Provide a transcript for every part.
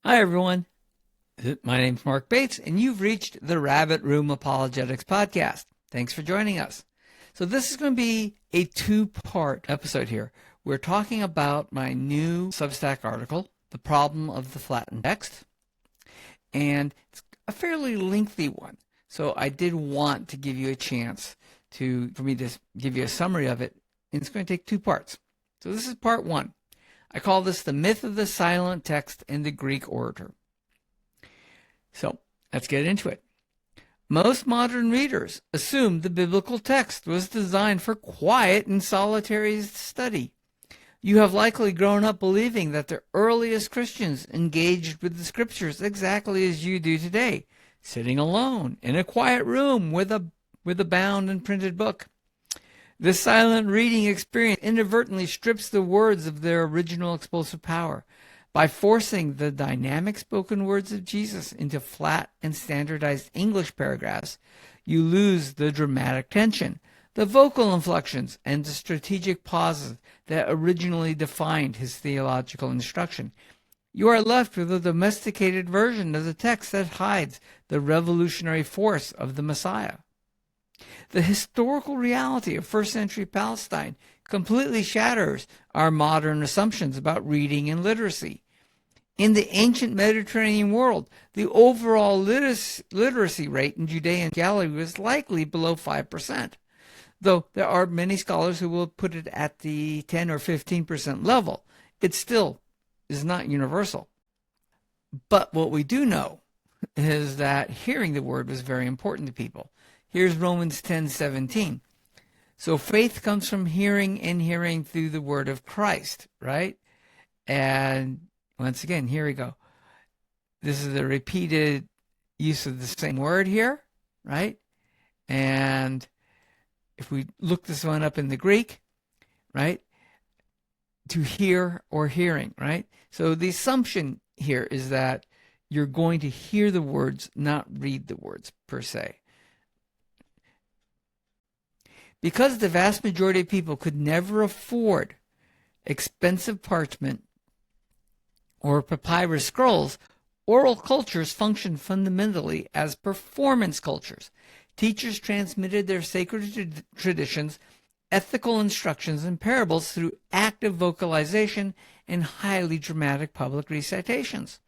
Hi, everyone. My name's Marc Bates, and you've reached the Rabbit Room Apologetics Podcast. Thanks for joining us. So this is going to be a two-part episode here. We're talking about my new Substack article, The Problem of the Flattened Text, and it's a fairly lengthy one. So I did want to give you a chance for me to give you a summary of it, and it's going to take two parts. So this is part one. I call this the myth of the silent text in the Greek orator. So let's get into it. Most modern readers assume the biblical text was designed for quiet and solitary study. You have likely grown up believing that the earliest Christians engaged with the scriptures exactly as you do today, sitting alone in a quiet room with a bound and printed book. This silent reading experience inadvertently strips the words of their original explosive power. By forcing the dynamic spoken words of Jesus into flat and standardized English paragraphs, you lose the dramatic tension, the vocal inflections, and the strategic pauses that originally defined his theological instruction. You are left with a domesticated version of the text that hides the revolutionary force of the Messiah. The historical reality of first-century Palestine completely shatters our modern assumptions about reading and literacy. In the ancient Mediterranean world, the overall literacy rate in Judea and Galilee was likely below 5%, though there are many scholars who will put it at the 10 or 15% level. It still is not universal. But what we do know is that hearing the word was very important to people. Here's Romans 10:17. So faith comes from hearing, and hearing through the word of Christ, right? And once again, here we go. This is a repeated use of the same word here, right? And if we look this one up in the Greek, right? To hear or hearing, right? So the assumption here is that you're going to hear the words, not read the words per se. Because the vast majority of people could never afford expensive parchment or papyrus scrolls, oral cultures function fundamentally as performance cultures. Teachers transmitted their sacred traditions, ethical instructions, and parables through active vocalization and highly dramatic public recitations.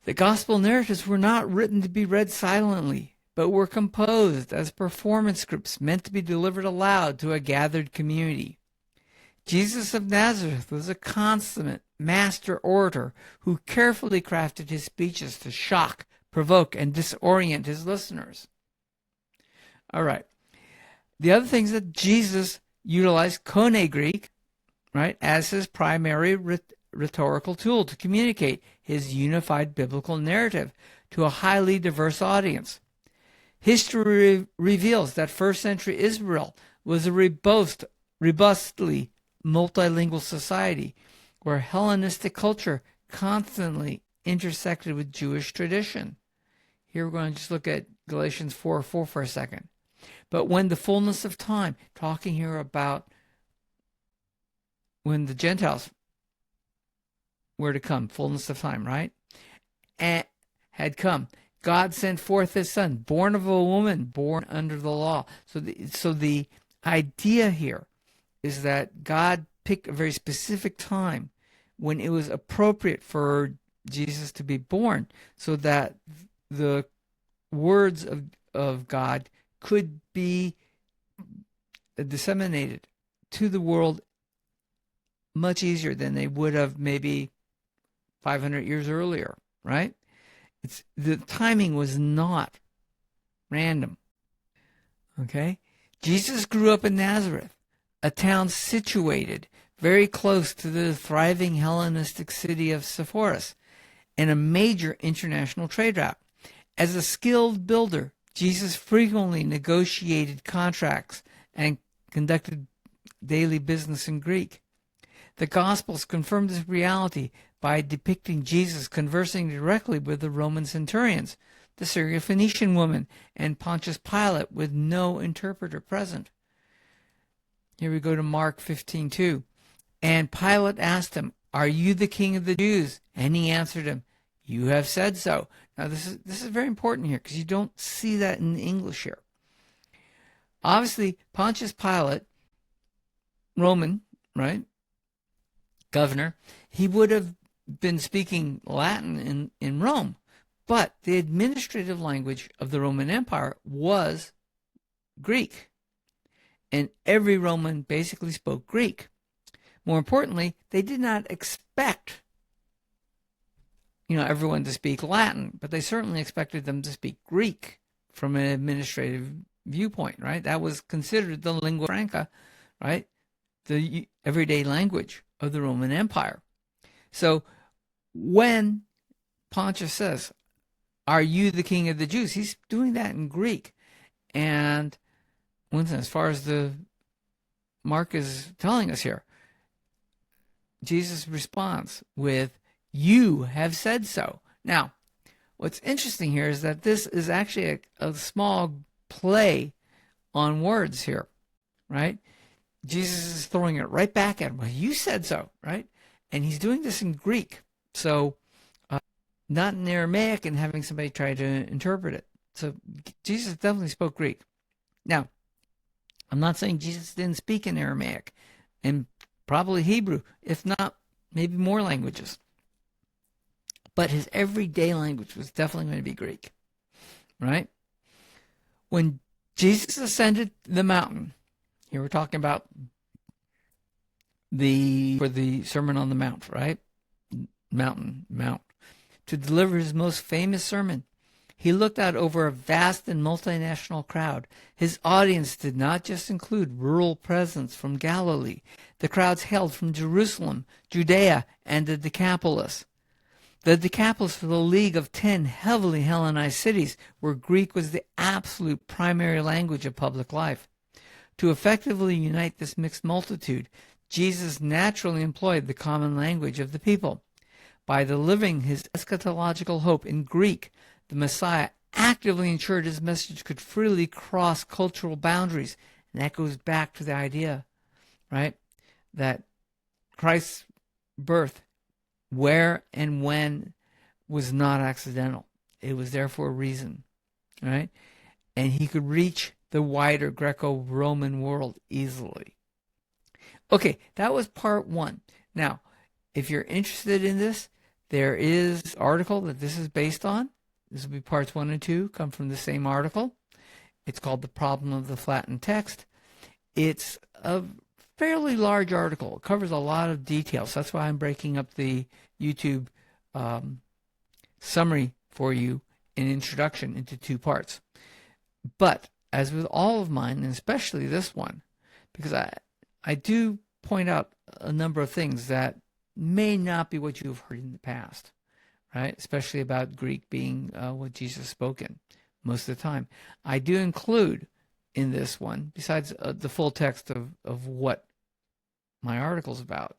The gospel narratives were not written to be read silently, but were composed as performance scripts meant to be delivered aloud to a gathered community. Jesus of Nazareth was a consummate master orator who carefully crafted his speeches to shock, provoke, and disorient his listeners. All right. The other thing is that Jesus utilized Koine Greek, right, as his primary rhetorical tool to communicate his unified biblical narrative to a highly diverse audience. History reveals that first-century Israel was a robustly multilingual society where Hellenistic culture constantly intersected with Jewish tradition. Here we're going to just look at Galatians 4:4 for a second. But when the fullness of time, talking here about when the Gentiles were to come, fullness of time, right? Had come. God sent forth his son, born of a woman, born under the law. So the idea here is that God picked a very specific time when it was appropriate for Jesus to be born, so that the words of God could be disseminated to the world much easier than they would have maybe 500 years earlier, right? The timing was not random. Okay? Jesus grew up in Nazareth, a town situated very close to the thriving Hellenistic city of Sepphoris and a major international trade route. As a skilled builder, Jesus frequently negotiated contracts and conducted daily business in Greek. The Gospels confirm this reality by depicting Jesus conversing directly with the Roman Centurions, the Syrophoenician woman, and Pontius Pilate with no interpreter present. Here we go to Mark 15:2. And Pilate asked him, "Are you the king of the Jews?" And he answered him, "You have said so." Now, this is very important here because you don't see that in English here. Obviously, Pontius Pilate, Roman, right, governor, he would have been speaking Latin in Rome, but the administrative language of the Roman Empire was Greek, and every Roman basically spoke Greek. More importantly, they did not expect everyone to speak Latin, but they certainly expected them to speak Greek from an administrative viewpoint, right? That was considered the lingua franca, right? The everyday language of the Roman Empire. So when Pontius says, "Are you the king of the Jews?" he's doing that in Greek. And as far as the Mark is telling us here, Jesus responds with, "You have said so." Now, what's interesting here is that this is actually a small play on words here, right? Jesus is throwing it right back at him. "Well, you said so," right? And he's doing this in Greek, so not in Aramaic and having somebody try to interpret it. So Jesus definitely spoke Greek. Now, I'm not saying Jesus didn't speak in Aramaic and probably Hebrew, if not maybe more languages. But his everyday language was definitely going to be Greek, right? When Jesus ascended the mountain, here we're talking about for the Sermon on the Mount, right? Mount. To deliver his most famous sermon, he looked out over a vast and multinational crowd. His audience did not just include rural peasants from Galilee. The crowds hailed from Jerusalem, Judea, and the Decapolis. The Decapolis was a league of 10 heavily Hellenized cities where Greek was the absolute primary language of public life. To effectively unite this mixed multitude, Jesus naturally employed the common language of the people. By delivering his eschatological hope in Greek, the Messiah actively ensured his message could freely cross cultural boundaries. And that goes back to the idea, right, that Christ's birth, where and when, was not accidental. It was there for a reason, right? And he could reach the wider Greco-Roman world easily. Okay, that was part one. Now, if you're interested in this, there is an article that this is based on. This will be parts 1 and 2, come from the same article. It's called The Problem of the Flattened Text. It's a fairly large article. It covers a lot of details. That's why I'm breaking up the YouTube summary for you in introduction into 2 parts. But as with all of mine, and especially this one, because I do point out a number of things that may not be what you've heard in the past, right? Especially about Greek being what Jesus spoke in most of the time. I do include in this one, besides the full text of what my article's about,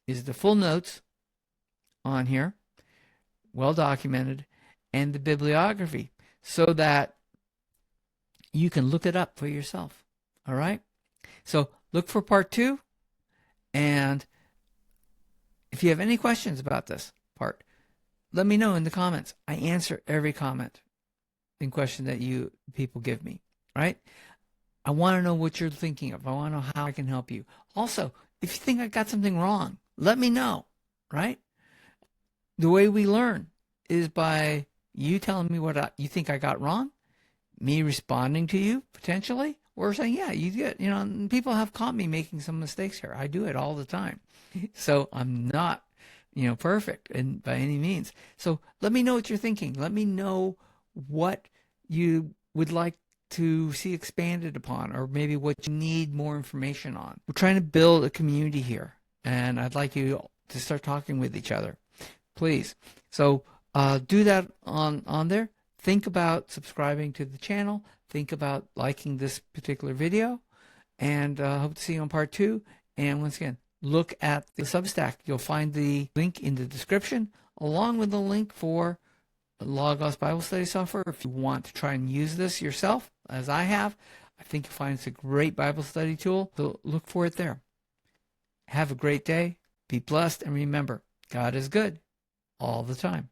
is the full notes on here, well documented, and the bibliography, so that you can look it up for yourself. All right? So look for part 2, and if you have any questions about this part, let me know in the comments. I answer every comment and question that you people give me, right? I want to know what you're thinking of. I want to know how I can help you. Also, if you think I got something wrong, let me know, right? The way we learn is by you telling me what you think I got wrong, me responding to you potentially, or saying, yeah, you did. And people have caught me making some mistakes here. I do it all the time. So I'm not, perfect and by any means. So let me know what you're thinking. Let me know what you would like to see expanded upon, or maybe what you need more information on. We're trying to build a community here, and I'd like you to start talking with each other, please. So do that on there. Think about subscribing to the channel. Think about liking this particular video, and hope to see you on part 2. And once again, look at the Substack. You'll find the link in the description, along with the link for Logos Bible Study software. If you want to try and use this yourself, as I have, I think you'll find it's a great Bible study tool. So look for it there. Have a great day. Be blessed, and remember, God is good all the time.